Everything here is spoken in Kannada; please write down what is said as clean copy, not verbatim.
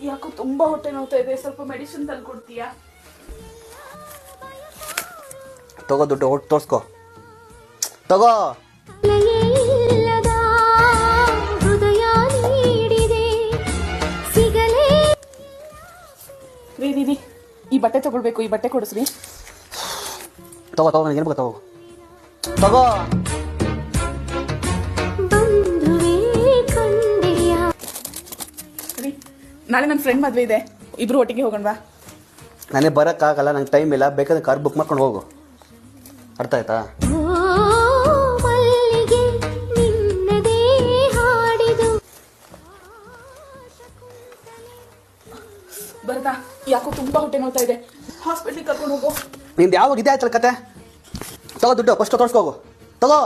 ಯಾಕೋ ತುಂಬಾ ಹೊಟ್ಟೆ ನೋವ್ತಾ ಇದೆ, ಸ್ವಲ್ಪ ಮೆಡಿಸಿನ್ ತಂದು ಕೊಡ್ತೀಯಾ? ತಗೋ ದುಡ್ಡು, ಹೊಟ್ಟು ತೋರಿಸ್ಕೋ, ತಗೋ. ರೀ ಈ ಬಟ್ಟೆ ತಗೊಳ್ಬೇಕು, ಈ ಬಟ್ಟೆ ಕೊಡಿಸ್ರಿ. ತಗೋ ತಗೋ, ನನಗೆ ಏನು ತಗೋ ತಗೋ. ನಾಳೆ ನನ್ನ ಫ್ರೆಂಡ್ ಮದುವೆ ಇದೆ, ಇಬ್ರು ಒಟ್ಟಿಗೆ ಹೋಗೋಣವಾ? ನನಗೆ ಬರೋಕ್ಕಾಗಲ್ಲ, ನಂಗೆ ಟೈಮ್ ಇಲ್ಲ. ಬೇಕಾದ್ರೆ ಕಾರ್ ಬುಕ್ ಮಾಡ್ಕೊಂಡು ಹೋಗು, ಅರ್ಥ ಆಯ್ತಾ? ಬರ್ತಾ, ಯಾಕೋ ತುಂಬಾ ಹೊಟ್ಟೆ ನೋವ್ತಾ ಇದೆ, ಹಾಸ್ಪಿಟ್ಲಿಗೆ ಕರ್ಕೊಂಡು ಹೋಗು. ನಿಂದು ಯಾವಾಗ ಇದೆ ಆಯ್ತಲ್ಲ ಕತೆ? ತಗೋ ದುಡ್ಡು, ಫಸ್ಟ್ ತೋರಿಸ್ಕೋಗು, ತಗೋ.